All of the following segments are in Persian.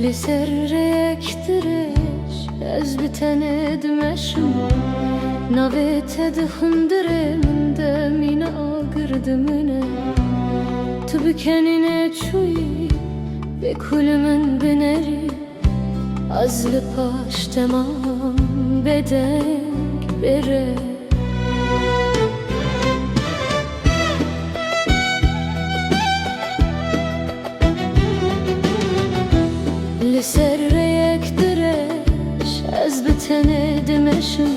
لسر يكترش از بتند مشم نويت دخندر من دمين آقرد منه تو بکنینه چوی به کل من بنری از لپاش تمام بدنگ بره لسر یک درش از بتنه دمشم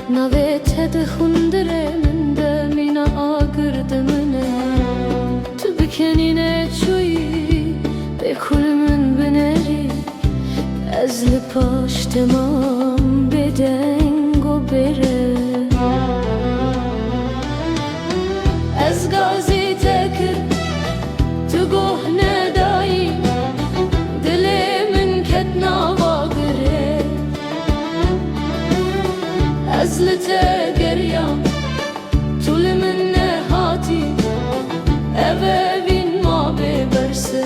نویت دخندره من دمین آگرد منه تو بکنینه چوی به کل من بنری از لپاش تمام بدنگ و بره از گازی تکر تو گهنه دایی دل من کتنا واگره از لته گریم طول من نهاتی اوه بین ما ببرسه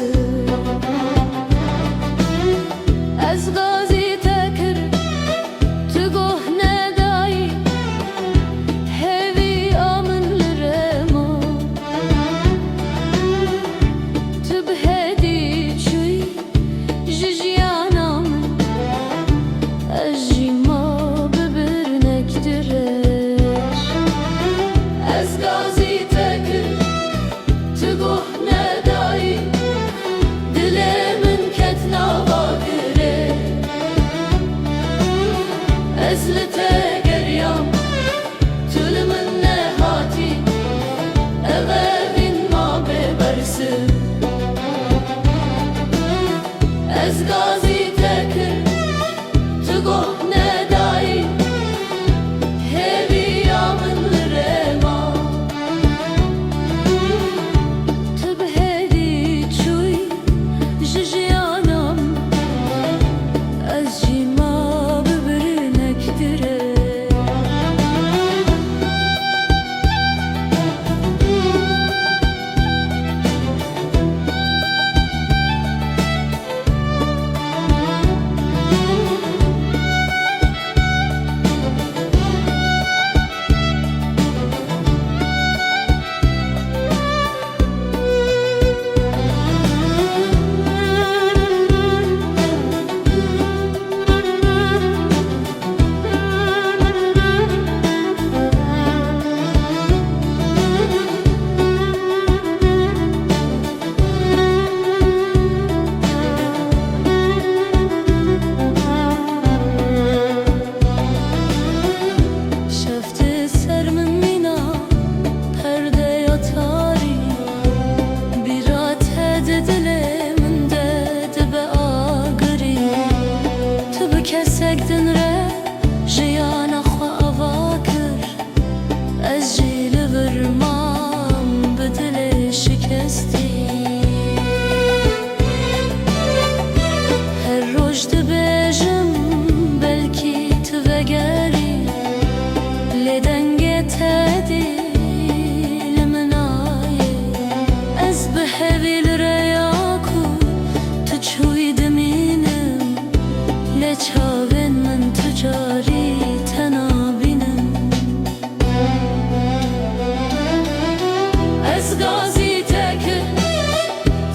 از غازی تکر تو گهنه دایی هوی آمن لرما تو بهدی چوی ججیانا من از جیما ببرنک درش از غازی تکر تو گهنه دایی دل من کتنا از لته گریم طول من نهاتی اوه بین ما ببرسه از غازی تکر تو گهنه دایی هوی آمن لرما تو بهدی چوی ججیانم از جیما سگدن ره جیانا خواه کر از جیل ورمام به دل شکستی هر روز دبیجم بلکی تو وگری لدنگ تدیل منای از به هویل ریاکو تو چوی دمینم لچاوین من تجاری تنابینم از غازی تکر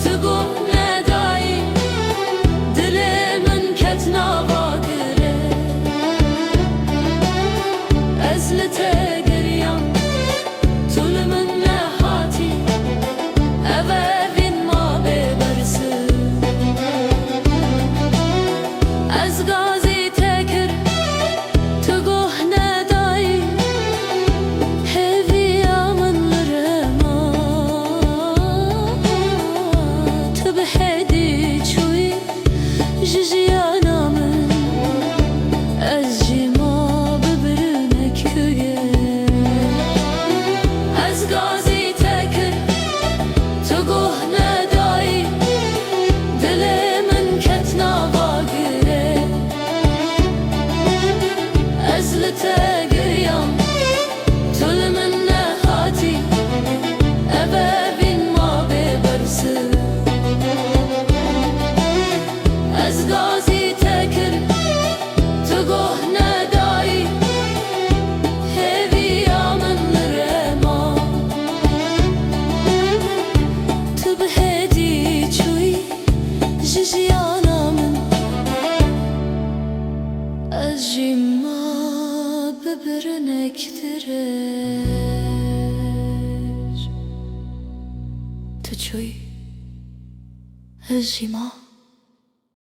تو گهنه دایی دل من کتنا واگره از لته گریم طول من نهاتی اوه بین ما ببرسه از غازی ezima bibirnektireş Tu çuy ezima